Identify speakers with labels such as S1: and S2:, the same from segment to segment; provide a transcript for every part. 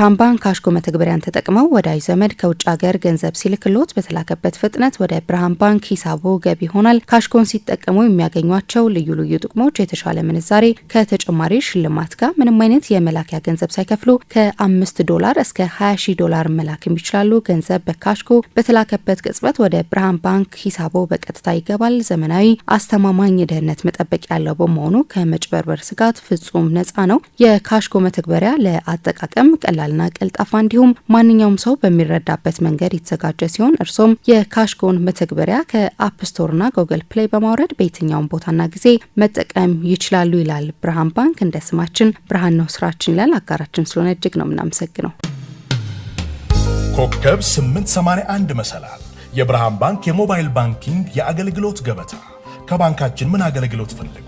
S1: ብርሃን ባንክ ካሽኮ መተግበሪያን ተጠቅመው ወዳጅ ዘመድ ከውጭ ሀገር ገንዘብ ሲልክሎት በተላከበት ፍጥነት ወደ ብርሃን ባንክ ሂሳቦ ገቢ ይሆናል። ካሽኮን ሲጠቀሙ የሚያገኟቸው ልዩ ልዩ ጥቅሞች የተሻለ ምንዛሬ ከተጨማሪ ሽልማት ጋር ምንም አይነት የመላኪያ ገንዘብ ሳይከፍሉ ከ$5 እስከ $20,000 መላክም ይችላሉ። ገንዘብ በካሽኮ በተላከበት ቅጽበት ወደ ብርሃን ባንክ ሂሳቦ በቀጥታ ይገባል። ዘመናዊ፣ አስተማማኝ ደህንነት መጠበቅ ያለው በመሆኑ ከመጭበርበር ስጋት ፍጹም ነፃ ነው። የካሽኮ መተግበሪያ ለአጠቃቀም ቀላልና ቀልጣፋ እንዲሁም ማንኛውም ሰው በሚረዳበት መንገድ የተዘጋጀ ሲሆን እርሶም የካሽኮን መተግበሪያ ከአፕ ስቶርና ጉግል ፕሌይ በማውረድ በየትኛውም ቦታና ጊዜ መጠቀም ይችላሉ ይላል ብርሃን ባንክ። እንደ ስማችን ብርሃን ነው ስራችን ይላል። አጋራችን ስለሆነ እጅግ ነው የምናመሰግነው።
S2: ኮከብ 881 መሰላል የብርሃን ባንክ የሞባይል ባንኪንግ የአገልግሎት ገበታ። ከባንካችን ምን አገልግሎት ፈልጉ?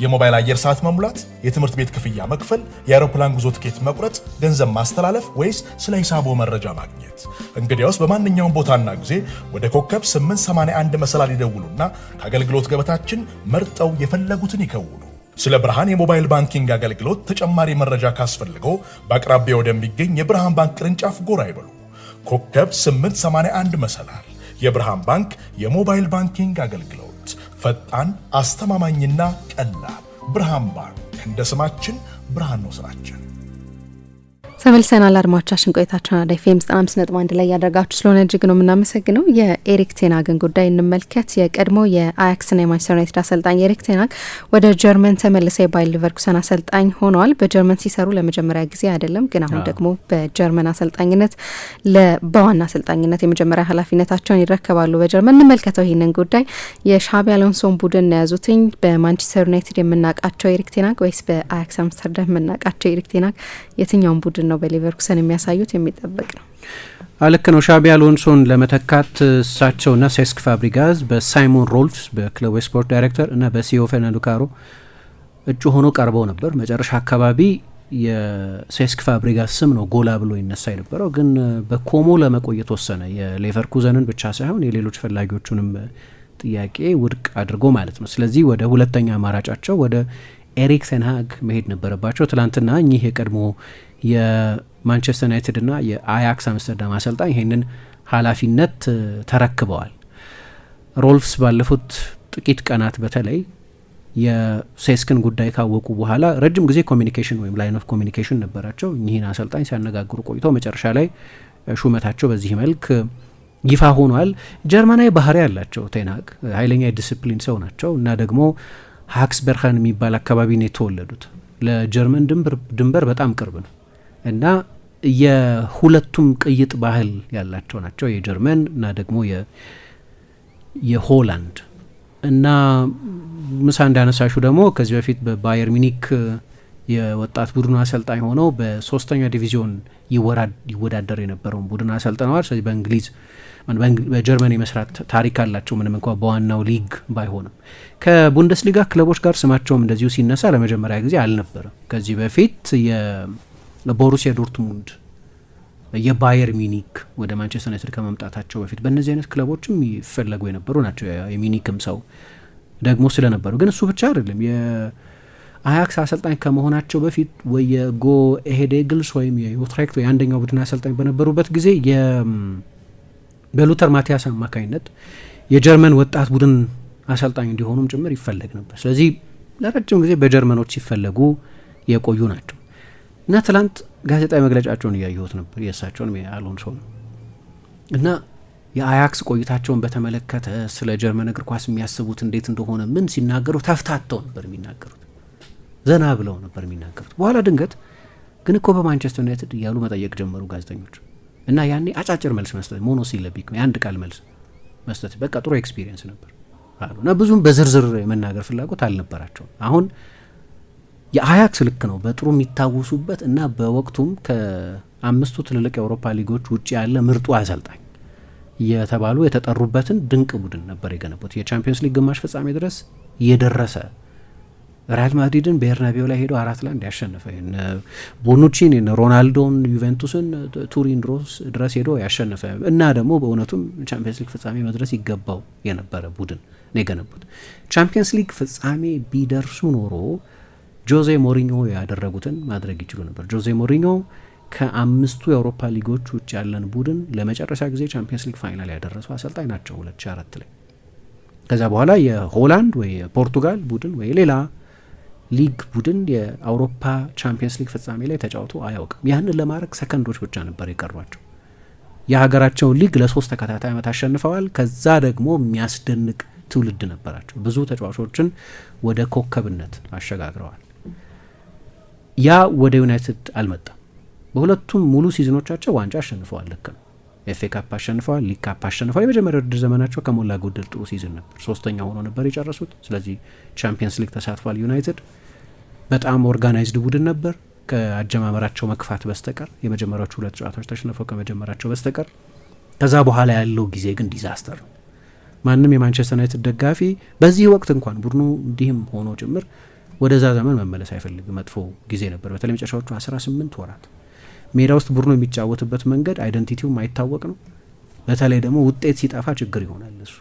S2: የሞባይል አየር ሰዓት መሙላት፣ የትምህርት ቤት ክፍያ መክፈል፣ የአውሮፕላን ጉዞ ትኬት መቁረጥ፣ ገንዘብ ማስተላለፍ ወይስ ስለ ሂሳቦ መረጃ ማግኘት? እንግዲያውስ በማንኛውም ቦታና ጊዜ ወደ ኮከብ 881 መሰላል ይደውሉና ከአገልግሎት ገበታችን መርጠው የፈለጉትን ይከውኑ። ስለ ብርሃን የሞባይል ባንኪንግ አገልግሎት ተጨማሪ መረጃ ካስፈልገው በአቅራቢያ ወደሚገኝ የብርሃን ባንክ ቅርንጫፍ ጎራ ይበሉ። ኮከብ 881 መሰላል የብርሃን ባንክ የሞባይል ባንኪንግ አገልግሎት ፈጣን፣ አስተማማኝና ቀላል። ብርሃን ባንክ እንደ ስማችን ብርሃን ነው ስራችን።
S1: ተመልሰናል። አድማጮቻችን ቆይታችን አራዳ ኤፍኤም 95.1 ላይ ያደረጋችሁ ስለሆነ እጅግ ነው የምናመሰግነው። የኤሪክ ቴናግን ጉዳይ እንመልከት። የቀድሞ የአያክስና የማንቸስተር ዩናይትድ አሰልጣኝ ኤሪክ ቴናግ ወደ ጀርመን ተመልሰው የባየር ሊቨርኩሰን አሰልጣኝ ሆነዋል። በጀርመን ሲሰሩ ለመጀመሪያ ጊዜ አይደለም፣ ግን አሁን ደግሞ በጀርመን አሰልጣኝነት በዋና አሰልጣኝነት የመጀመሪያ ኃላፊነታቸውን ይረከባሉ በጀርመን። እንመልከተው ይህንን ጉዳይ። የሻቢ አሎንሶን ቡድን የያዙትኝ በማንቸስተር ዩናይትድ የምናውቃቸው ኤሪክ ቴናግ ወይስ በአያክስ አምስተርዳም የምናውቃቸው ኤሪክ ቴናግ? የትኛውን ቡድን ነው በሊቨርኩሰን የሚያሳዩት? የሚጠበቅ ነው።
S3: ልክ ነው። ሻቢ አሎንሶን ለመተካት እሳቸውና ሴስክ ፋብሪጋዝ በሳይሞን ሮልፍስ በክለቡ ስፖርት ዳይሬክተር እና በሲኦ ፈርናንዶ ካሮ እጩ ሆኖ ቀርበው ነበር። መጨረሻ አካባቢ የሴስክ ፋብሪጋዝ ስም ነው ጎላ ብሎ ይነሳ የነበረው፣ ግን በኮሞ ለመቆየት ወሰነ። የሌቨርኩዘንን ብቻ ሳይሆን የሌሎች ፈላጊዎቹንም ጥያቄ ውድቅ አድርጎ ማለት ነው። ስለዚህ ወደ ሁለተኛ አማራጫቸው ወደ ኤሪክ ቴን ሃግ መሄድ ነበረባቸው። ትላንትና እኚህ የቀድሞ የማንቸስተር ዩናይትድ እና የአያክስ አምስተርዳም አሰልጣኝ ይህንን ኃላፊነት ተረክበዋል። ሮልፍስ ባለፉት ጥቂት ቀናት በተለይ የሴስክን ጉዳይ ካወቁ በኋላ ረጅም ጊዜ ኮሚኒኬሽን ወይም ላይን ኦፍ ኮሚኒኬሽን ነበራቸው። እኚህን አሰልጣኝ ሲያነጋግሩ ቆይተው መጨረሻ ላይ ሹመታቸው በዚህ መልክ ይፋ ሆኗል። ጀርመናዊ ባህሪ ያላቸው ቴን ሃግ ኃይለኛ የዲስፕሊን ሰው ናቸው እና ደግሞ ሃክስበርኸን የሚባል አካባቢ ነው የተወለዱት። ለጀርመን ድንበር በጣም ቅርብ ነው እና የሁለቱም ቅይጥ ባህል ያላቸው ናቸው፣ የጀርመን እና ደግሞ የሆላንድ። እና ምሳ እንዳነሳሹ ደግሞ ከዚህ በፊት በባየር ሚኒክ የወጣት ቡድኑ አሰልጣኝ ሆነው በሶስተኛ ዲቪዚዮን ይወዳደር የነበረውን ቡድን አሰልጥነዋል። ስለዚህ በጀርመን የመስራት ታሪክ አላቸው፣ ምንም እንኳ በዋናው ሊግ ባይሆንም። ከቡንደስሊጋ ክለቦች ጋር ስማቸውም እንደዚሁ ሲነሳ ለመጀመሪያ ጊዜ አልነበረም። ከዚህ በፊት የቦሩሲያ ዶርትሙንድ፣ የባየር ሚኒክ ወደ ማንቸስተር ዩናይትድ ከመምጣታቸው በፊት በእነዚህ አይነት ክለቦችም ይፈለጉ የነበሩ ናቸው። የሚኒክም ሰው ደግሞ ስለነበሩ። ግን እሱ ብቻ አይደለም። የአያክስ አሰልጣኝ ከመሆናቸው በፊት ወይ የጎ ኤሄድ ኤግልስ ወይም የዩትሬክት ወይ አንደኛው ቡድን አሰልጣኝ በነበሩበት ጊዜ በሉተር ማቲያስ አማካኝነት የጀርመን ወጣት ቡድን አሰልጣኝ እንዲሆኑም ጭምር ይፈለግ ነበር። ስለዚህ ለረጅም ጊዜ በጀርመኖች ሲፈለጉ የቆዩ ናቸው እና ትላንት ጋዜጣዊ መግለጫቸውን እያየሁት ነበር፣ የእሳቸውን የአሎንሶ ነው እና የአያክስ ቆይታቸውን በተመለከተ ስለ ጀርመን እግር ኳስ የሚያስቡት እንዴት እንደሆነ ምን ሲናገሩ ተፍታተው ነበር የሚናገሩት፣ ዘና ብለው ነበር የሚናገሩት። በኋላ ድንገት ግን እኮ በማንቸስተር ዩናይትድ እያሉ መጠየቅ ጀመሩ ጋዜጠኞች እና ያኔ አጫጭር መልስ መስጠት ሞኖሲለቢክ የአንድ ቃል መልስ መስጠት በቃ ጥሩ ኤክስፒሪየንስ ነበር አሉ እና ብዙም በዝርዝር የመናገር ፍላጎት አልነበራቸውም። አሁን የአያክስ ልክ ነው በጥሩ የሚታወሱበት እና በወቅቱም ከ5 ትልልቅ የአውሮፓ ሊጎች ውጭ ያለ ምርጡ አሰልጣኝ የተባሉ የተጠሩበትን ድንቅ ቡድን ነበር የገነቡት። የቻምፒየንስ ሊግ ግማሽ ፍጻሜ ድረስ የደረሰ ሪያል ማድሪድን በኤርናቢዮ ላይ ሄዶ 4-1 ያሸነፈ፣ ቦኑቺን ሮናልዶን ዩቬንቱስን ቱሪን ድረስ ሄዶ ያሸነፈ እና ደግሞ በእውነቱም ቻምፒየንስ ሊግ ፍጻሜ መድረስ ይገባው የነበረ ቡድን ነው የገነቡት። ቻምፒየንስ ሊግ ፍጻሜ ቢደርሱ ኖሮ ጆዜ ሞሪኞ ያደረጉትን ማድረግ ይችሉ ነበር። ጆዜ ሞሪኞ ከ5ቱ የአውሮፓ ሊጎች ውጭ ያለን ቡድን ለመጨረሻ ጊዜ ቻምፒየንስ ሊግ ፋይናል ያደረሱ አሰልጣኝ ናቸው 2004 ላይ። ከዛ በኋላ የሆላንድ ወይ የፖርቱጋል ቡድን ወይ ሌላ ሊግ ቡድን የአውሮፓ ቻምፒየንስ ሊግ ፍጻሜ ላይ ተጫውቶ አያውቅም። ያንን ለማድረግ ሰከንዶች ብቻ ነበር የቀሯቸው። የሀገራቸውን ሊግ ለ3 ተከታታይ ዓመት አሸንፈዋል። ከዛ ደግሞ የሚያስደንቅ ትውልድ ነበራቸው። ብዙ ተጫዋቾችን ወደ ኮከብነት አሸጋግረዋል። ያ ወደ ዩናይትድ አልመጣም። በሁለቱም ሙሉ ሲዝኖቻቸው ዋንጫ አሸንፈዋል። ልክ ነው። ኤፍኤ ካፕ አሸንፈዋል፣ ሊግ ካፕ አሸንፈዋል። የመጀመሪያው ውድድር ዘመናቸው ከሞላ ጎደል ጥሩ ሲዝን ነበር። 3ኛ ሆኖ ነበር የጨረሱት። ስለዚህ ቻምፒየንስ ሊግ ተሳትፏል። ዩናይትድ በጣም ኦርጋናይዝድ ቡድን ነበር ከአጀማመራቸው መክፋት በስተቀር የመጀመሪያዎቹ 2 ጨዋታዎች ተሸንፈው ከመጀመራቸው በስተቀር። ከዛ በኋላ ያለው ጊዜ ግን ዲዛስተር ነው። ማንም የማንቸስተር ዩናይትድ ደጋፊ በዚህ ወቅት እንኳን ቡድኑ እንዲህም ሆኖ ጭምር ወደዛ ዘመን መመለስ አይፈልግም። መጥፎ ጊዜ ነበር። በተለይ መጨረሻዎቹ 18 ወራት ሜዳ ውስጥ ቡድኑ የሚጫወትበት መንገድ አይደንቲቲው ማይታወቅ ነው። በተለይ ደግሞ ውጤት ሲጠፋ ችግር ይሆናል። እሱ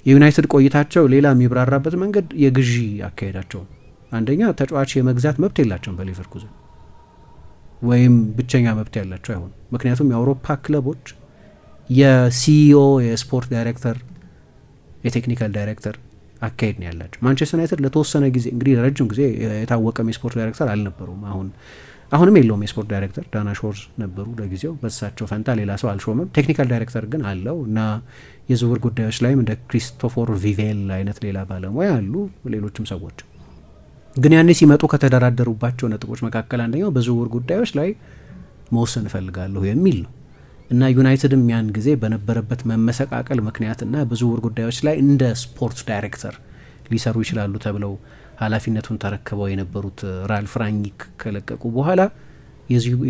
S3: የዩናይትድ ቆይታቸው ሌላ የሚብራራበት መንገድ የግዢ አካሄዳቸው። አንደኛ ተጫዋች የመግዛት መብት የላቸውም በሌቨርኩዘን ወይም ብቸኛ መብት ያላቸው አይሆንም። ምክንያቱም የአውሮፓ ክለቦች የሲኢኦ የስፖርት ዳይሬክተር የቴክኒካል ዳይሬክተር አካሄድ ነው ያላቸው። ማንቸስተር ዩናይትድ ለተወሰነ ጊዜ እንግዲህ ረጅም ጊዜ የታወቀም የስፖርት ዳይሬክተር አልነበሩም። አሁንም የለውም የስፖርት ዳይሬክተር። ዳና ሾርዝ ነበሩ ለጊዜው። በሳቸው ፈንታ ሌላ ሰው አልሾመም። ቴክኒካል ዳይሬክተር ግን አለው እና የዝውውር ጉዳዮች ላይም እንደ ክሪስቶፈር ቪቬል አይነት ሌላ ባለሙያ አሉ፣ ሌሎችም ሰዎች። ግን ያኔ ሲመጡ ከተደራደሩባቸው ነጥቦች መካከል አንደኛው በዝውውር ጉዳዮች ላይ መወሰን እፈልጋለሁ የሚል ነው እና ዩናይትድም ያን ጊዜ በነበረበት መመሰቃቀል ምክንያትና በዝውውር ጉዳዮች ላይ እንደ ስፖርት ዳይሬክተር ሊሰሩ ይችላሉ ተብለው ኃላፊነቱን ተረክበው የነበሩት ራልፍ ራኒክ ከለቀቁ በኋላ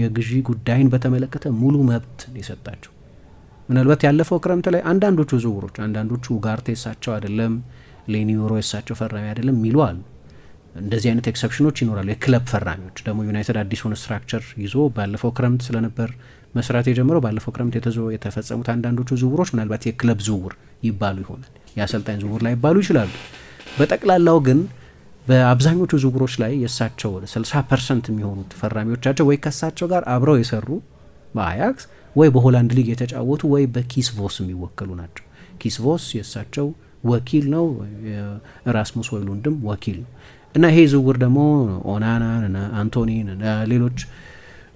S3: የግዢ ጉዳይን በተመለከተ ሙሉ መብት የሰጣቸው። ምናልባት ያለፈው ክረምት ላይ አንዳንዶቹ ዝውውሮች አንዳንዶቹ ኡጋርቴ የሳቸው አይደለም፣ ሌኒዮሮ የሳቸው ፈራሚ አይደለም የሚሉ አሉ። እንደዚህ አይነት ኤክሰፕሽኖች ይኖራሉ። የክለብ ፈራሚዎች ደግሞ ዩናይትድ አዲሱን ስትራክቸር ይዞ ባለፈው ክረምት ስለነበር መስራት የጀመረው ባለፈው ክረምት የተፈጸሙት አንዳንዶቹ ዝውውሮች ምናልባት የክለብ ዝውውር ይባሉ ይሆናል፣ የአሰልጣኝ ዝውውር ላይ ይባሉ ይችላሉ። በጠቅላላው ግን በአብዛኞቹ ዝውውሮች ላይ የእሳቸው 60% የሚሆኑት ፈራሚዎቻቸው ወይ ከእሳቸው ጋር አብረው የሰሩ በአያክስ ወይ በሆላንድ ሊግ የተጫወቱ ወይ በኪስቮስ የሚወከሉ ናቸው። ኪስቮስ የእሳቸው ወኪል ነው፣ የራስሙስ ሆይሉንድም ወኪል ነው እና ይሄ ዝውውር ደግሞ ኦናናን፣ አንቶኒን፣ ሌሎች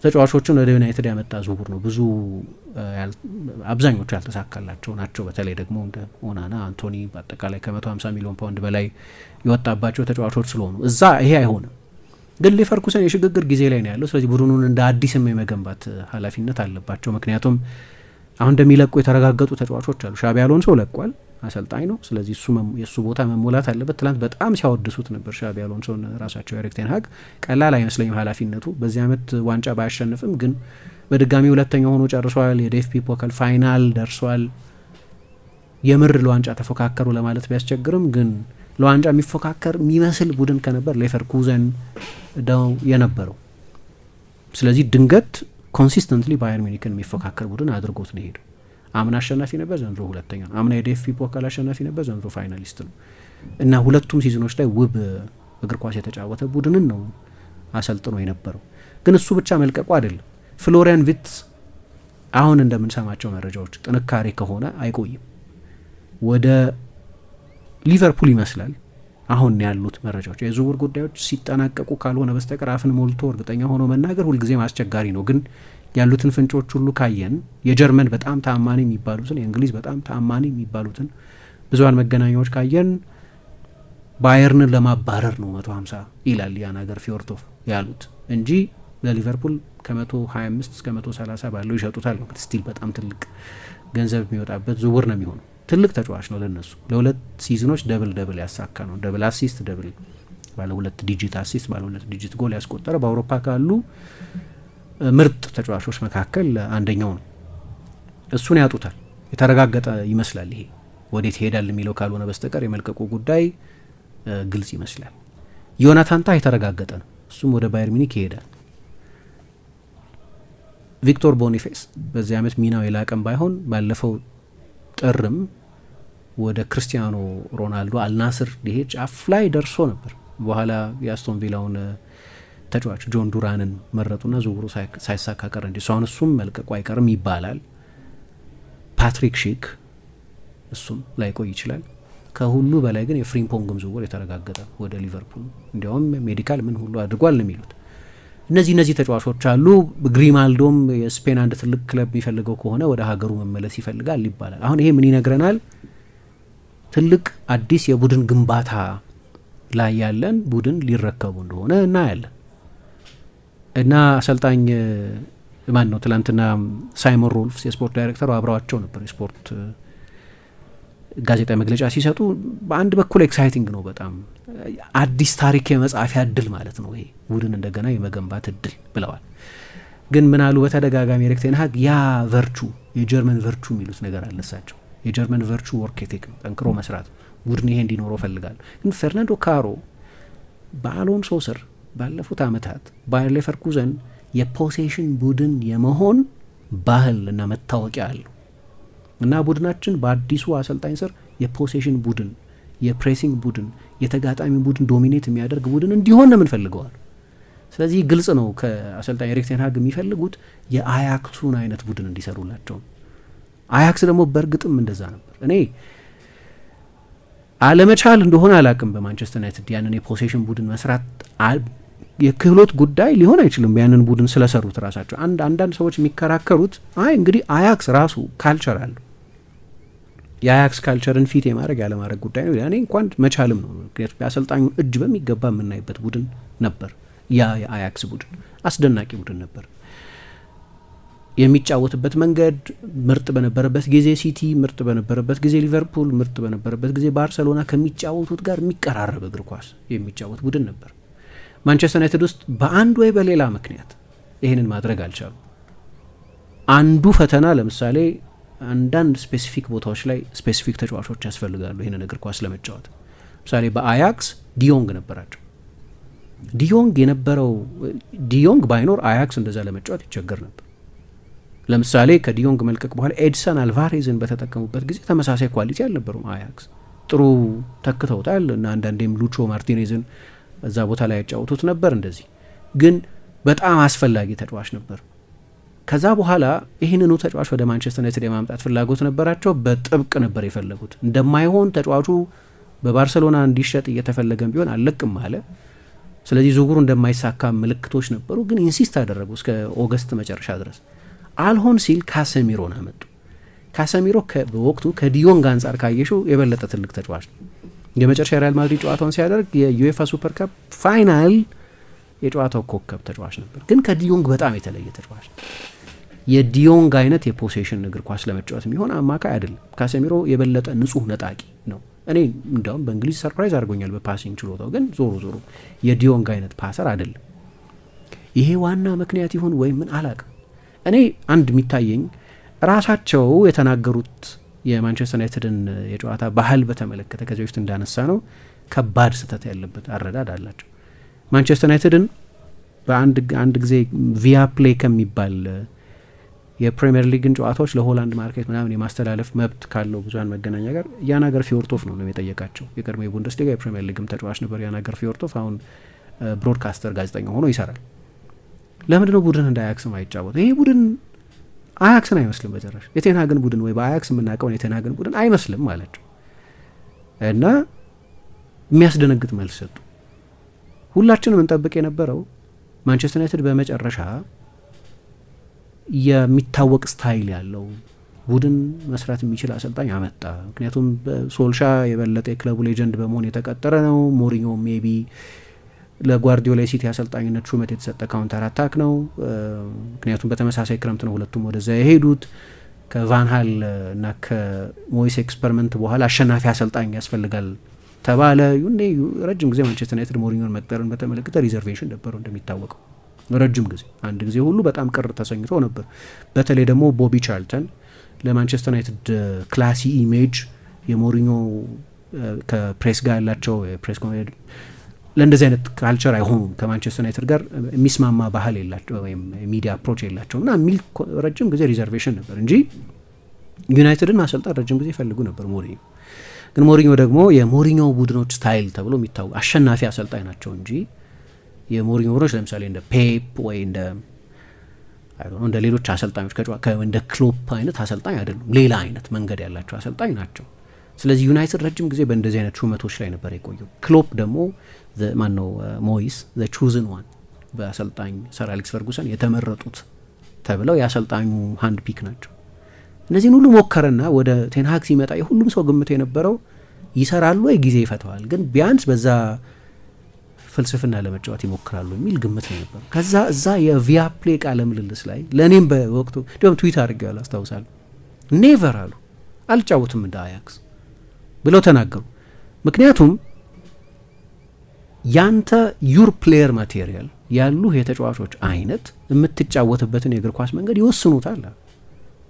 S3: ተጫዋቾችን ወደ ዩናይትድ ያመጣ ዝውውር ነው። ብዙ አብዛኞቹ ያልተሳካላቸው ናቸው። በተለይ ደግሞ እንደ ኦናና፣ አንቶኒ በአጠቃላይ ከ150 ሚሊዮን ፓውንድ በላይ የወጣባቸው ተጫዋቾች ስለሆኑ እዛ ይሄ አይሆንም። ግን ሌቨርኩሰን የሽግግር ጊዜ ላይ ነው ያለው። ስለዚህ ቡድኑን እንደ አዲስም የመገንባት ኃላፊነት አለባቸው። ምክንያቱም አሁን እንደሚለቁ የተረጋገጡ ተጫዋቾች አሉ። ሻቢ አሎንሶ ለቋል፣ አሰልጣኝ ነው። ስለዚህ የእሱ ቦታ መሞላት አለበት። ትላንት በጣም ሲያወድሱት ነበር ሻቢ አሎንሶን ራሳቸው ኤሪክ ቴን ሃግ። ቀላል አይመስለኝም ኃላፊነቱ። በዚህ ዓመት ዋንጫ ባያሸንፍም ግን በድጋሚ 2ኛ ሆኖ ጨርሷል። የዴፍቢ ፖካል ፋይናል ደርሷል። የምር ለዋንጫ ተፎካከሩ ለማለት ቢያስቸግርም ግን ለዋንጫ የሚፎካከር የሚመስል ቡድን ከነበር ሌቨርኩዘን ነው የነበረው። ስለዚህ ድንገት ኮንሲስተንትሊ ባየር ሚኒክን የሚፎካከር ቡድን አድርጎት ነው ሄደው። አምና አሸናፊ ነበር፣ ዘንድሮ 2ኛ ነው። አምና የዴፍቢ ፖካል አሸናፊ ነበር፣ ዘንድሮ ፋይናሊስት ነው እና ሁለቱም ሲዝኖች ላይ ውብ እግር ኳስ የተጫወተ ቡድንን ነው አሰልጥኖ የነበረው። ግን እሱ ብቻ መልቀቁ አይደለም። ፍሎሪያን ቪትስ አሁን እንደምንሰማቸው መረጃዎች ጥንካሬ ከሆነ አይቆይም፣ ወደ ሊቨርፑል ይመስላል አሁን ያሉት መረጃዎች። የዝውውር ጉዳዮች ሲጠናቀቁ ካልሆነ በስተቀር አፍን ሞልቶ እርግጠኛ ሆኖ መናገር ሁልጊዜም አስቸጋሪ ነው። ግን ያሉትን ፍንጮች ሁሉ ካየን የጀርመን በጣም ተአማኒ የሚባሉትን የእንግሊዝ በጣም ተአማኒ የሚባሉትን ብዙሃን መገናኛዎች ካየን ባየርንን ለማባረር ነው 150 ይላል ያን ሀገር ፊዮርቶፍ ያሉት እንጂ ለሊቨርፑል ከ125 እስከ 130 ባለው ይሸጡታል። እንግዲህ ስቲል በጣም ትልቅ ገንዘብ የሚወጣበት ዝውውር ነው የሚሆነው። ትልቅ ተጫዋች ነው ለነሱ። ለ2 ሲዝኖች ደብል ያሳካ ነው። ደብል አሲስት፣ ደብል ባለ 2 ዲጂት አሲስት፣ ባለ 2 ዲጂት ጎል ያስቆጠረ በአውሮፓ ካሉ ምርጥ ተጫዋቾች መካከል አንደኛው ነው። እሱን ያጡታል። የተረጋገጠ ይመስላል። ይሄ ወዴት ይሄዳል የሚለው ካልሆነ በስተቀር የመልቀቁ ጉዳይ ግልጽ ይመስላል። ዮናታን ታህ የተረጋገጠ ነው። እሱም ወደ ባየር ሚኒክ ይሄዳል። ቪክቶር ቦኒፌስ በዚህ ዓመት ሚናው የላቀም ባይሆን ባለፈው ጥርም ወደ ክርስቲያኖ ሮናልዶ አልናስር ሊሄድ ጫፍ ላይ ደርሶ ነበር። በኋላ የአስቶን ቪላውን ተጫዋች ጆን ዱራንን መረጡና ዝውውሩ ሳይሳካ ቀረ እንጂ እሱም መልቀቁ አይቀርም ይባላል። ፓትሪክ ሺክ እሱም ላይቆይ ይችላል። ከሁሉ በላይ ግን የፍሪምፖንግም ዝውውር የተረጋገጠ ወደ ሊቨርፑል እንዲያውም ሜዲካል ምን ሁሉ አድርጓል ነው የሚሉት። እነዚህ ተጫዋቾች አሉ። ግሪማልዶም የስፔን አንድ ትልቅ ክለብ የሚፈልገው ከሆነ ወደ ሀገሩ መመለስ ይፈልጋል ይባላል። አሁን ይሄ ምን ይነግረናል? ትልቅ አዲስ የቡድን ግንባታ ላይ ያለን ቡድን ሊረከቡ እንደሆነ እናያለን። እና አሰልጣኝ ማን ነው ትላንትና ሳይሞን ሮልፍስ የስፖርት ዳይሬክተሩ አብረዋቸው ነበር የስፖርት ጋዜጣዊ መግለጫ ሲሰጡ። በአንድ በኩል ኤክሳይቲንግ ነው፣ በጣም አዲስ ታሪክ የመጻፊያ እድል ማለት ነው ይሄ ቡድን እንደገና የመገንባት እድል ብለዋል። ግን ምን አሉ በተደጋጋሚ ኤሪክ ቴን ሃግ ያ ቨርቹ የጀርመን ቨርቹ የሚሉት ነገር አለሳቸው። የጀርመን ቨርቹ ወርክ ኤቲክ ነው፣ ጠንክሮ መስራት፣ ቡድን ይሄ እንዲኖረው ፈልጋለሁ። ግን ፈርናንዶ ካሮ በአሎንሶ ስር ባለፉት አመታት ባየር ሌቨርኩዘን የፖሴሽን ቡድን የመሆን ባህል እና መታወቂያ አለው እና ቡድናችን በአዲሱ አሰልጣኝ ስር የፖሴሽን ቡድን፣ የፕሬሲንግ ቡድን፣ የተጋጣሚ ቡድን ዶሚኔት የሚያደርግ ቡድን እንዲሆን ነው የምንፈልገዋል። ስለዚህ ግልጽ ነው ከአሰልጣኝ ኤሪክ ቴን ሃግ የሚፈልጉት የአያክሱን አይነት ቡድን እንዲሰሩላቸው። አያክስ ደግሞ በእርግጥም እንደዛ ነበር። እኔ አለመቻል እንደሆነ አላቅም በማንቸስተር ዩናይትድ ያንን የፖሴሽን ቡድን መስራት የክህሎት ጉዳይ ሊሆን አይችልም። ያንን ቡድን ስለሰሩት ራሳቸው አንዳንድ ሰዎች የሚከራከሩት እንግዲህ አያክስ ራሱ ካልቸር አለው፣ የአያክስ ካልቸርን ፊት የማድረግ ያለማድረግ ጉዳይ ነው። እኔ እንኳን መቻልም ነው፣ ምክንያቱም የአሰልጣኙን እጅ በሚገባ የምናይበት ቡድን ነበር። ያ የአያክስ ቡድን አስደናቂ ቡድን ነበር። የሚጫወትበት መንገድ ምርጥ በነበረበት ጊዜ ሲቲ፣ ምርጥ በነበረበት ጊዜ ሊቨርፑል፣ ምርጥ በነበረበት ጊዜ ባርሰሎና ከሚጫወቱት ጋር የሚቀራረብ እግር ኳስ የሚጫወት ቡድን ነበር። ማንቸስተር ዩናይትድ ውስጥ በአንድ ወይ በሌላ ምክንያት ይህንን ማድረግ አልቻሉ። አንዱ ፈተና ለምሳሌ አንዳንድ ስፔሲፊክ ቦታዎች ላይ ስፔሲፊክ ተጫዋቾች ያስፈልጋሉ ይህንን እግር ኳስ ለመጫወት። ለምሳሌ በአያክስ ዲዮንግ ነበራቸው። ዲዮንግ ባይኖር አያክስ እንደዛ ለመጫወት ይቸገር ነበር። ለምሳሌ ከዲዮንግ መልቀቅ በኋላ ኤድሰን አልቫሬዝን በተጠቀሙበት ጊዜ ተመሳሳይ ኳሊቲ አልነበሩም። አያክስ ጥሩ ተክተውታል እና አንዳንዴም ሉቾ ማርቲኔዝን እዛ ቦታ ላይ ያጫወቱት ነበር። እንደዚህ ግን በጣም አስፈላጊ ተጫዋች ነበር። ከዛ በኋላ ይህንኑ ተጫዋች ወደ ማንቸስተር ዩናይትድ የማምጣት ፍላጎት ነበራቸው። በጥብቅ ነበር የፈለጉት። እንደማይሆን ተጫዋቹ በባርሰሎና እንዲሸጥ እየተፈለገም ቢሆን አልለቅም አለ። ስለዚህ ዝውውሩ እንደማይሳካ ምልክቶች ነበሩ። ግን ኢንሲስት አደረጉ እስከ ኦገስት መጨረሻ ድረስ። አልሆን ሲል ካሰሚሮን አመጡ። ካሰሚሮ በወቅቱ ከዲዮንግ አንጻር ካየሽው የበለጠ ትልቅ ተጫዋች ነው። የመጨረሻ ሪያል ማድሪድ ጨዋታውን ሲያደርግ የዩኤፋ ሱፐር ካፕ ፋይናል የጨዋታው ኮከብ ተጫዋች ነበር። ግን ከዲዮንግ በጣም የተለየ ተጫዋች ነው። የዲዮንግ አይነት የፖሴሽን እግር ኳስ ለመጫወት የሚሆን አማካይ አይደለም። ካሰሚሮ የበለጠ ንጹህ ነጣቂ ነው። እኔ እንዲያውም በእንግሊዝ ሰርፕራይዝ አድርጎኛል በፓሲንግ ችሎታው። ግን ዞሮ የዲዮንግ አይነት ፓሰር አይደለም። ይሄ ዋና ምክንያት ይሁን ወይም ምን አላቅም። እኔ አንድ የሚታየኝ ራሳቸው የተናገሩት የማንቸስተር ዩናይትድን የጨዋታ ባህል በተመለከተ ከዚህ በፊት እንዳነሳ ነው ከባድ ስህተት ያለበት አረዳድ አላቸው። ማንቸስተር ዩናይትድን በአንድ ጊዜ ቪያ ፕሌይ ከሚባል የፕሪሚየር ሊግን ጨዋታዎች ለሆላንድ ማርኬት ምናምን የማስተላለፍ መብት ካለው ብዙሃን መገናኛ ጋር ያናገር ፊዮርቶፍ ነው የጠየቃቸው። የቀድሞ የቡንደስሊጋ የፕሪሚየር ሊግም ተጫዋች ነበር ያናገር ፊዮርቶፍ። አሁን ብሮድካስተር ጋዜጠኛ ሆኖ ይሰራል። ለምንድነው ቡድን እንደ አያክስም አይጫወት? ይሄ ቡድን አያክስን አይመስልም በጭራሽ። የቴንሃግን ቡድን ወይ በአያክስ የምናውቀውን የቴንሃግን ቡድን አይመስልም አላቸው እና የሚያስደነግጥ መልስ ሰጡ። ሁላችንም እንጠብቅ የነበረው ማንቸስተር ዩናይትድ በመጨረሻ የሚታወቅ ስታይል ያለው ቡድን መስራት የሚችል አሰልጣኝ አመጣ። ምክንያቱም ሶልሻ የበለጠ የክለቡ ሌጀንድ በመሆን የተቀጠረ ነው። ሞሪኞ ሜቢ ለጓርዲዮላ ሲቲ አሰልጣኝነት ሹመት የተሰጠ ካውንተር አታክ ነው። ምክንያቱም በተመሳሳይ ክረምት ነው ሁለቱም ወደዛ የሄዱት። ከቫንሃል እና ከሞይስ ኤክስፐሪመንት በኋላ አሸናፊ አሰልጣኝ ያስፈልጋል ተባለ። ረጅም ጊዜ ማንቸስተር ዩናይትድ ሞሪኞን መቅጠርን በተመለከተ ሪዘርቬሽን ነበረው እንደሚታወቀው ረጅም ጊዜ። አንድ ጊዜ ሁሉ በጣም ቅር ተሰኝቶ ነበር። በተለይ ደግሞ ቦቢ ቻርልተን ለማንቸስተር ዩናይትድ ክላሲ ኢሜጅ የሞሪኞ ከፕሬስ ጋር ያላቸው የፕሬስ ኮሜዲ ለእንደዚህ አይነት ካልቸር አይሆኑም፣ ከማንቸስተር ዩናይትድ ጋር የሚስማማ ባህል የላቸው ወይም ሚዲያ አፕሮች የላቸው እና የሚል ረጅም ጊዜ ሪዘርቬሽን ነበር እንጂ ዩናይትድን ማሰልጣን ረጅም ጊዜ ይፈልጉ ነበር ሞሪኞ። ግን ሞሪኞ ደግሞ የሞሪኞ ቡድኖች ስታይል ተብሎ የሚታወቅ አሸናፊ አሰልጣኝ ናቸው እንጂ የሞሪኞ ቡድኖች ለምሳሌ እንደ ፔፕ ወይ እንደ ሌሎች አሰልጣኞች እንደ ክሎፕ አይነት አሰልጣኝ አይደሉም። ሌላ አይነት መንገድ ያላቸው አሰልጣኝ ናቸው። ስለዚህ ዩናይትድ ረጅም ጊዜ በእንደዚህ አይነት ሹመቶች ላይ ነበር የቆየው። ክሎፕ ደግሞ ማነው ሞይስ ዘ ቹዝን ዋን በአሰልጣኝ ሰር አሌክስ ፈርጉሰን የተመረጡት ተብለው የአሰልጣኙ ሃንድ ፒክ ናቸው። እነዚህን ሁሉ ሞከረና ወደ ቴንሃግ ሲመጣ የሁሉም ሰው ግምት የነበረው ይሰራሉ ወይ ጊዜ ይፈተዋል፣ ግን ቢያንስ በዛ ፍልስፍና ለመጫወት ይሞክራሉ የሚል ግምት ነው ነበር። ከዛ እዛ የቪያፕሌ ቃለ ምልልስ ላይ ለእኔም በወቅቱ እንዲሁም ትዊት አድርጌዋለሁ አስታውሳለሁ። ኔቨር አሉ አልጫወትም እንደ አያክስ ብለው ተናገሩ። ምክንያቱም ያንተ ዩር ፕሌየር ማቴሪያል ያሉ የተጫዋቾች አይነት የምትጫወትበትን የእግር ኳስ መንገድ ይወስኑታል።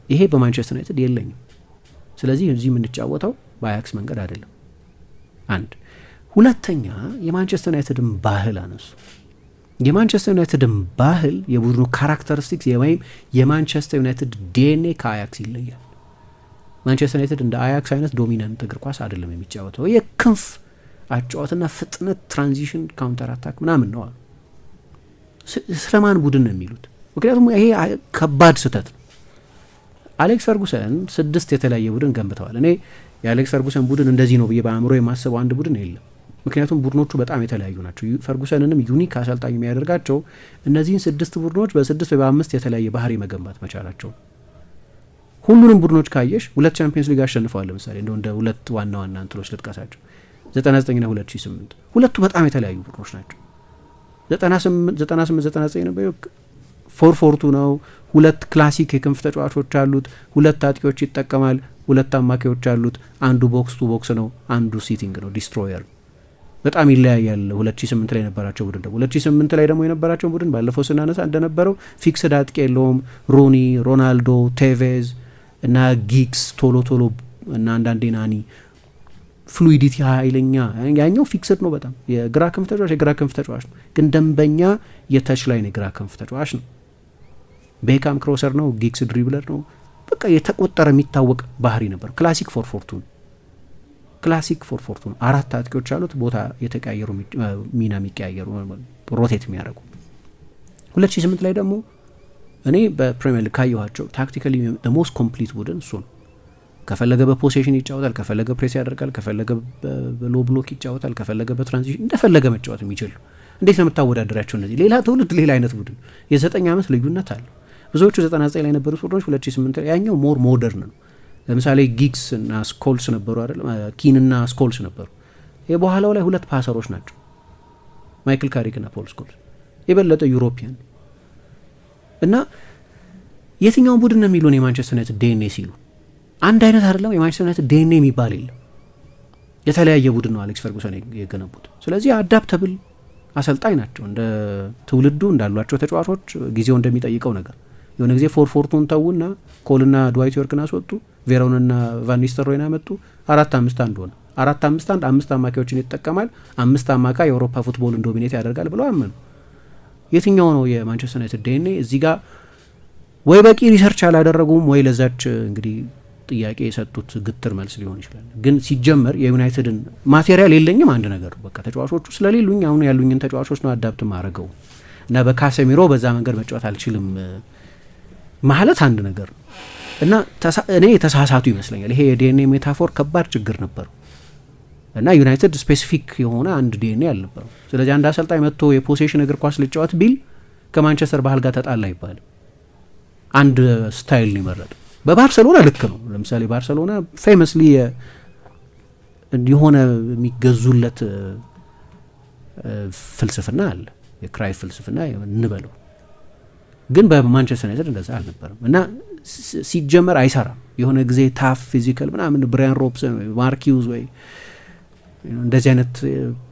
S3: ይሄ በማንቸስተር ዩናይትድ የለኝም። ስለዚህ እዚህ የምንጫወተው በአያክስ መንገድ አይደለም። አንድ ሁለተኛ የማንቸስተር ዩናይትድን ባህል አነሱ። የማንቸስተር ዩናይትድን ባህል የቡድኑ ካራክተሪስቲክስ ወይም የማንቸስተር ዩናይትድ ዲኤንኤ ከአያክስ ይለያል። ማንቸስተር ዩናይትድ እንደ አያክስ አይነት ዶሚናንት እግር ኳስ አይደለም የሚጫወተው። የክንፍ አጫወትና ፍጥነት፣ ትራንዚሽን፣ ካውንተር አታክ ምናምን ነው። ስለማን ቡድን ነው የሚሉት? ምክንያቱም ይሄ ከባድ ስህተት ነው። አሌክስ ፈርጉሰን 6 የተለያየ ቡድን ገንብተዋል። እኔ የአሌክስ ፈርጉሰን ቡድን እንደዚህ ነው ብዬ በአእምሮ የማስበው አንድ ቡድን የለም። ምክንያቱም ቡድኖቹ በጣም የተለያዩ ናቸው። ፈርጉሰንንም ዩኒክ አሰልጣኝ የሚያደርጋቸው እነዚህን 6 ቡድኖች በ6 ወይ በ5 የተለያየ ባህሪ መገንባት መቻላቸው። ሁሉንም ቡድኖች ካየሽ 2 ቻምፒየንስ ሊግ አሸንፈዋል። ለምሳሌ እንደ 2 ዋና እንትሎች ልጥቀሳቸው 99ና 2008 ሁለቱ በጣም የተለያዩ ቡድኖች ናቸው። 98 ነበር 4-4-2 ነው። 2 ክላሲክ የክንፍ ተጫዋቾች አሉት። 2 አጥቂዎች ይጠቀማል። 2 አማካዮች አሉት። አንዱ ቦክስ ቱ ቦክስ ነው፣ አንዱ ሲቲንግ ነው፣ ዲስትሮየር። በጣም ይለያያል። 2008 ላይ የነበራቸው ቡድን ደግሞ 2008 ላይ ደግሞ የነበራቸው ቡድን ባለፈው ስናነሳ እንደነበረው ፊክስድ አጥቂ የለውም። ሩኒ፣ ሮናልዶ፣ ቴቬዝ እና ጊግስ ቶሎ እና አንዳንዴ ናኒ ፍሉይዲቲ ኃይለኛ። ያኛው ፊክስድ ነው በጣም የግራ ክንፍ ተጫዋች ነው፣ ግን ደንበኛ የተች ላይ የግራ ክንፍ ተጫዋች ነው። ቤካም ክሮሰር ነው፣ ጊግስ ድሪብለር ነው። በቃ የተቆጠረ የሚታወቅ ባህሪ ነበር። ክላሲክ 4-4-2 ነው። 4 አጥቂዎች አሉት፣ ቦታ የተቀያየሩ ሚና የሚቀያየሩ ሮቴት የሚያደርጉ። 2008 ላይ ደግሞ እኔ በፕሪሚየር ሊግ ካየኋቸው ታክቲካሊ ሞስት ኮምፕሊት ቡድን እሱ ነው። ከፈለገ በፖሴሽን ይጫወታል፣ ከፈለገ ፕሬስ ያደርጋል፣ ከፈለገ በሎ ብሎክ ይጫወታል፣ ከፈለገ በትራንዚሽን እንደፈለገ መጫወት የሚችሉ። እንዴት ነው የምታወዳደራቸው? እነዚህ ሌላ ትውልድ ሌላ አይነት ቡድን የ9 ዓመት ልዩነት አለ። ብዙዎቹ 99 ላይ የነበሩት ቡድኖች 2008 ላይ ያኛው ሞር ሞደርን ነው። ለምሳሌ ጊግስ እና ስኮልስ ነበሩ አይደል? ኪን እና ስኮልስ ነበሩ። የበኋላው ላይ 2 ፓሰሮች ናቸው፣ ማይክል ካሪክ እና ፖል ስኮልስ። የበለጠ ዩሮፒያን እና የትኛውን ቡድን ነው የሚሉን የማንቸስተር ዩናይትድ ዲኤንኤ ሲሉ አንድ አይነት አይደለም። የማንቸስተር ዩናይትድ ዲኤንኤ የሚባል የለም። የተለያየ ቡድን ነው አሌክስ ፈርጉሰን የገነቡት። ስለዚህ አዳፕተብል አሰልጣኝ ናቸው። እንደ ትውልዱ እንዳሏቸው ተጫዋቾች ጊዜው እንደሚጠይቀው ነገር የሆነ ጊዜ 4-4-2 ተውና ኮልና ድዋይት ዮርክን አስወጡ፣ ቬሮንና ቫን ኒስተልሮይን አመጡ። 4-5-1 ሆነ። 4-5-1 5 አማካዮችን ይጠቀማል። 5 አማካይ የአውሮፓ ፉትቦልን ዶሚኔት ያደርጋል ብለው አመኑ። የትኛው ነው የማንቸስተር ዩናይትድ ዲኤንኤ? እዚህ ጋር ወይ በቂ ሪሰርች አላደረጉም ወይ ለዛች እንግዲህ ጥያቄ የሰጡት ግትር መልስ ሊሆን ይችላል። ግን ሲጀመር የዩናይትድን ማቴሪያል የለኝም አንድ ነገር በቃ ተጫዋቾቹ ስለሌሉኝ አሁን ያሉኝን ተጫዋቾች ነው አዳፕት ማድረገው እና በካሴሚሮ በዛ መንገድ መጫወት አልችልም ማለት አንድ ነገር ነው እና እኔ የተሳሳቱ ይመስለኛል። ይሄ የዲኤንኤ ሜታፎር ከባድ ችግር ነበር እና ዩናይትድ ስፔሲፊክ የሆነ አንድ ዲኤንኤ አልነበረው። ስለዚህ አንድ አሰልጣኝ መጥቶ የፖሴሽን እግር ኳስ ልጫወት ቢል ከማንቸስተር ባህል ጋር ተጣላ ይባላል። አንድ ስታይል ነው የመረጠው። በባርሰሎና ልክ ነው። ለምሳሌ ባርሰሎና ፌመስሊ የሆነ የሚገዙለት ፍልስፍና አለ፣ የክራይ ፍልስፍና እንበለው። ግን በማንቸስተር ዩናይትድ እንደዛ አልነበረም እና ሲጀመር አይሰራም። የሆነ ጊዜ ታፍ ፊዚካል ምናምን ብራያን ሮብሰን ወይ ማርኪውዝ ወይ እንደዚህ አይነት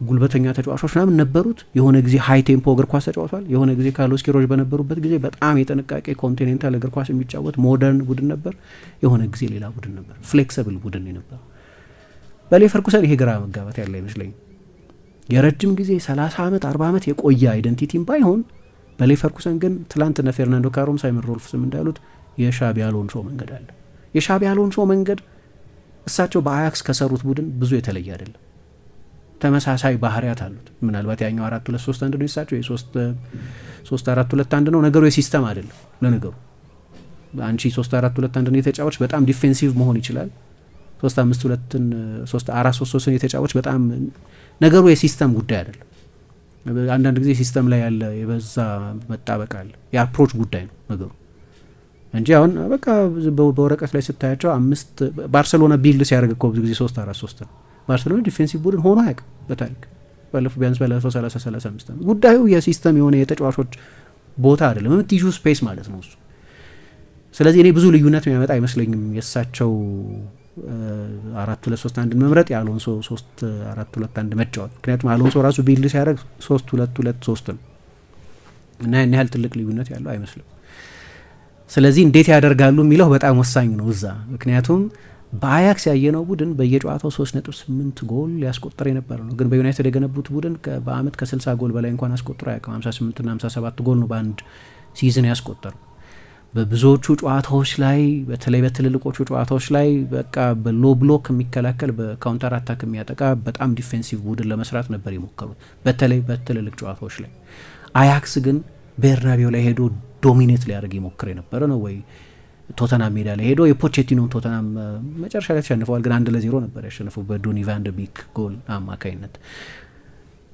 S3: ጉልበተኛ ተጫዋቾች ምናምን ነበሩት። የሆነ ጊዜ ሃይ ቴምፖ እግር ኳስ ተጫውቷል። የሆነ ጊዜ ካርሎስ ኪሮጅ በነበሩበት ጊዜ በጣም የጥንቃቄ ኮንቲኔንታል እግር ኳስ የሚጫወት ሞደርን ቡድን ነበር። የሆነ ጊዜ ሌላ ቡድን ነበር፣ ፍሌክሲብል ቡድን ነበር። በሌቨርኩሰን ይሄ ግራ መጋባት ያለ አይመስለኝም። የረጅም ጊዜ 30 ዓመት 40 ዓመት የቆየ አይደንቲቲም ባይሆን በሌቨርኩሰን ግን ትላንትና ፌርናንዶ ካሮም ሳይመን ሮልፍስም እንዳሉት የሻቢ አሎንሶ መንገድ አለ። የሻቢ አሎንሶ መንገድ እሳቸው በአያክስ ከሰሩት ቡድን ብዙ የተለየ አይደለም። ተመሳሳይ ባህሪያት አሉት። ምናልባት ያኛው 4-2-3-1 ነው ይሳቸው የ3-4-2-1 ነው ነገሩ። የሲስተም አይደለም ለነገሩ። አንቺ 3-4-2-1 ነው የተጫወች በጣም ዲፌንሲቭ መሆን ይችላል። 3-5-2ን 3-4-3-3ን የተጫወች በጣም ነገሩ የሲስተም ጉዳይ አይደለም። አንዳንድ ጊዜ ሲስተም ላይ ያለ የበዛ መጣበቅ አለ። የአፕሮች ጉዳይ ነው ነገሩ እንጂ አሁን በቃ በወረቀት ላይ ስታያቸው 5 ባርሴሎና ቢልድ ሲያደርግ እኮ ብዙ ጊዜ 3-4-3 ነው። ባርሴሎና ዲፌንሲቭ ቡድን ሆኖ አያውቅም በታሪክ ባለፈው ቢያንስ ባለፈው 30-35 ነው። ጉዳዩ የሲስተም የሆነ የተጫዋቾች ቦታ አይደለም፣ ቲሹ ስፔስ ማለት ነው እሱ። ስለዚህ እኔ ብዙ ልዩነት የሚያመጣ አይመስለኝም የእሳቸው 4-2-3-1 መምረጥ የአሎንሶ 3-4-2-1 መጫወት። ምክንያቱም አሎንሶ ራሱ ቢልድ ሲያደርግ 3-2-2-3 ነው እና ያን ያህል ትልቅ ልዩነት ያለው አይመስልም። ስለዚህ እንዴት ያደርጋሉ የሚለው በጣም ወሳኝ ነው እዛ። ምክንያቱም በአያክስ ያየነው ቡድን በየጨዋታው 3.8 ጎል ያስቆጠረ የነበረ ነው። ግን በዩናይትድ የገነቡት ቡድን በአመት ከ60 ጎል በላይ እንኳን አስቆጥሮ አያውቅም። 58 እና 57 ጎል ነው በአንድ ሲዝን ያስቆጠረው። በብዙዎቹ ጨዋታዎች ላይ በተለይ በትልልቆቹ ጨዋታዎች ላይ በቃ በሎ ብሎክ የሚከላከል በካውንተር አታክ የሚያጠቃ በጣም ዲፌንሲቭ ቡድን ለመስራት ነበር የሞከሩት በተለይ በትልልቅ ጨዋታዎች ላይ። አያክስ ግን ቤርናቤው ላይ ሄዶ ዶሚኔት ሊያደርግ ይሞክር የነበረ ነው። ወይ ቶተናም ሜዳ ላይ ሄዶ የፖቼቲኖን ቶተናም መጨረሻ ላይ ተሸንፈዋል፣ ግን 1-0 ነበር ያሸነፈው በዶኒ ቫን ደ ቢክ ጎል አማካይነት።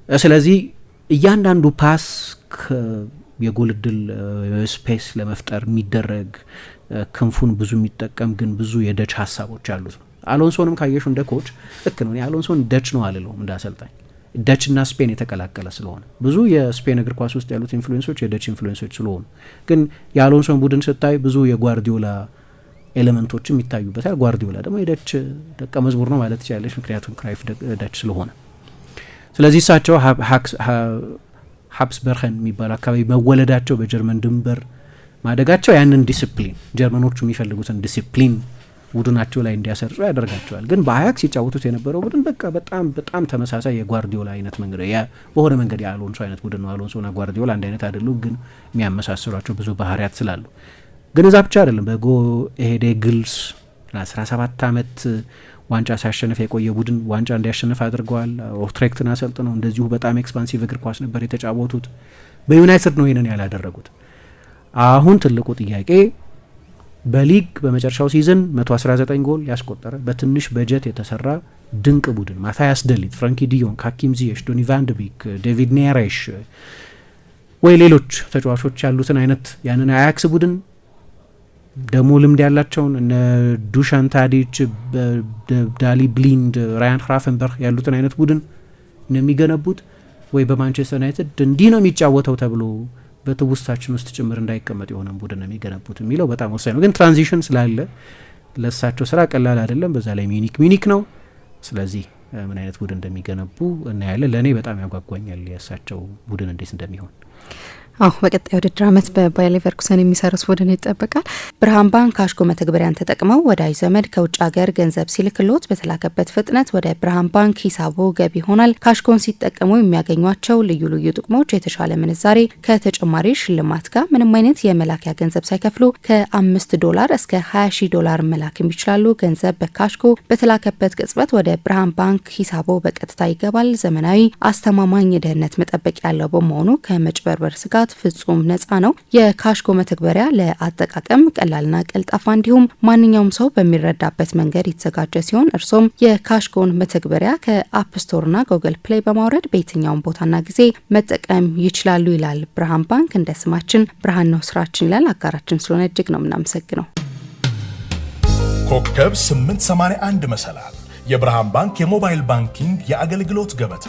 S3: ስለዚህ እያንዳንዱ ፓስ የጎል እድል ስፔስ ለመፍጠር የሚደረግ ክንፉን ብዙ የሚጠቀም ግን ብዙ የደች ሀሳቦች አሉት ነው። አሎንሶንም ካየሹ እንደ ኮች ልክ ነው። አሎንሶን ደች ነው አልለውም እንደ አሰልጣኝ፣ ደችና ስፔን የተቀላቀለ ስለሆነ ብዙ የስፔን እግር ኳስ ውስጥ ያሉት ኢንፍሉዌንሶች የደች ኢንፍሉዌንሶች ስለሆኑ፣ ግን የአሎንሶን ቡድን ስታይ ብዙ የጓርዲዮላ ኤሌመንቶችም ይታዩበታል። ጓርዲዮላ ደግሞ የደች ደቀ መዝሙር ነው ማለት ትችላለች፣ ምክንያቱም ክራይፍ ደች ስለሆነ። ስለዚህ እሳቸው ሀብስበርኸን የሚባለው አካባቢ መወለዳቸው፣ በጀርመን ድንበር ማደጋቸው ያንን ዲሲፕሊን ጀርመኖቹ የሚፈልጉትን ዲሲፕሊን ቡድናቸው ላይ እንዲያሰርጹ ያደርጋቸዋል። ግን በአያክስ ሲጫወቱት የነበረው ቡድን በቃ በጣም ተመሳሳይ የጓርዲዮላ አይነት መንገድ በሆነ መንገድ የአሎንሶ አይነት ቡድን ነው። አሎንሶና ጓርዲዮላ አንድ አይነት አይደሉም፣ ግን የሚያመሳስሏቸው ብዙ ባህሪያት ስላሉ። ግን እዛ ብቻ አይደለም። በጎ ኤሄዴ ግልስ ለ17 ዓመት ዋንጫ ሲያሸንፍ የቆየ ቡድን ዋንጫ እንዲያሸንፍ አድርገዋል። ኦትሬክትን አሰልጥነው እንደዚሁ በጣም ኤክስፓንሲቭ እግር ኳስ ነበር የተጫወቱት። በዩናይትድ ነው ይህንን ያላደረጉት። አሁን ትልቁ ጥያቄ በሊግ በመጨረሻው ሲዝን 119 ጎል ያስቆጠረ በትንሽ በጀት የተሰራ ድንቅ ቡድን ማታያስ ደሊት፣ ፍራንኪ ዲዮን፣ ካኪም ዚየሽ፣ ዶኒ ቫን ደ ቢክ፣ ዴቪድ ኔሬሽ ወይ ሌሎች ተጫዋቾች ያሉትን አይነት ያንን አያክስ ቡድን ደግሞ ልምድ ያላቸውን እነ ዱሻን ታዲች፣ ዳሊ ብሊንድ፣ ራያን ራፈንበርግ ያሉትን አይነት ቡድን ነው የሚገነቡት ወይ በማንቸስተር ዩናይትድ እንዲህ ነው የሚጫወተው ተብሎ በትውስታችን ውስጥ ጭምር እንዳይቀመጥ የሆነ ቡድን ነው የሚገነቡት የሚለው በጣም ወሳኝ ነው። ግን ትራንዚሽን ስላለ ለእሳቸው ስራ ቀላል አይደለም። በዛ ላይ ሚኒክ ነው። ስለዚህ ምን አይነት ቡድን እንደሚገነቡ እናያለን። ለእኔ በጣም ያጓጓኛል የእሳቸው ቡድን እንዴት እንደሚሆን።
S1: በቀጣይ ውድድር ዓመት በባየር ሌቨርኩሰን የሚሰሩት ቡድን ይጠበቃል። ብርሃን ባንክ ካሽጎ መተግበሪያን ተጠቅመው ወዳጅ ዘመድ ከውጭ ሀገር ገንዘብ ሲልክሎት በተላከበት ፍጥነት ወደ ብርሃን ባንክ ሂሳቦ ገቢ ይሆናል። ካሽጎን ሲጠቀሙ የሚያገኟቸው ልዩ ልዩ ጥቅሞች የተሻለ ምንዛሬ ከተጨማሪ ሽልማት ጋር ምንም አይነት የመላኪያ ገንዘብ ሳይከፍሉ $5 እስከ $20,000 መላክም ይችላሉ። ገንዘብ በካሽጎ በተላከበት ቅጽበት ወደ ብርሃን ባንክ ሂሳቦ በቀጥታ ይገባል። ዘመናዊ፣ አስተማማኝ የደህንነት መጠበቂያ ያለው በመሆኑ ከመጭበርበር ስጋት ፍጹም ነፃ ነው። የካሽጎ መተግበሪያ ለአጠቃቀም ቀላልና ቀልጣፋ እንዲሁም ማንኛውም ሰው በሚረዳበት መንገድ የተዘጋጀ ሲሆን እርሶም የካሽጎን መተግበሪያ ከአፕ ስቶርና ጉግል ፕሌይ በማውረድ በየትኛውም ቦታና ጊዜ መጠቀም ይችላሉ ይላል ብርሃን ባንክ። እንደ ስማችን ብርሃን ነው ስራችን ይላል። አጋራችን ስለሆነ እጅግ ነው የምናመሰግነው።
S2: ኮከብ 881 መሰላል የብርሃን ባንክ የሞባይል ባንኪንግ የአገልግሎት ገበታ።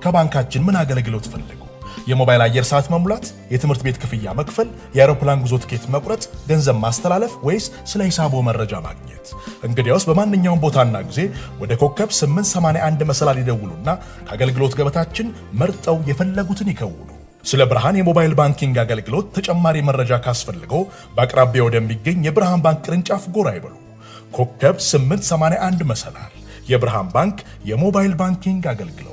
S2: ከባንካችን ምን አገልግሎት ፈልጉ? የሞባይል አየር ሰዓት መሙላት፣ የትምህርት ቤት ክፍያ መክፈል፣ የአውሮፕላን ጉዞ ትኬት መቁረጥ፣ ገንዘብ ማስተላለፍ ወይስ ስለ ሂሳቦ መረጃ ማግኘት? እንግዲያውስ በማንኛውም ቦታና ጊዜ ወደ ኮከብ 881 መሰላል ይደውሉና ከአገልግሎት ገበታችን መርጠው የፈለጉትን ይከውኑ። ስለ ብርሃን የሞባይል ባንኪንግ አገልግሎት ተጨማሪ መረጃ ካስፈልገው በአቅራቢያው ወደሚገኝ የብርሃን ባንክ ቅርንጫፍ ጎራ ይበሉ። ኮከብ 881 መሰላል የብርሃን ባንክ የሞባይል ባንኪንግ አገልግሎት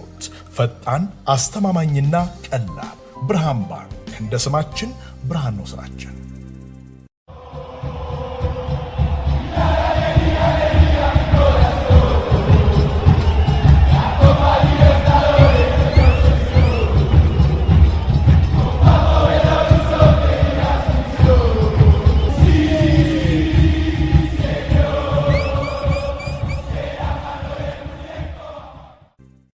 S2: ፈጣን፣ አስተማማኝና ቀላል። ብርሃን ባንክ እንደ ስማችን ብርሃን ነው ስራችን።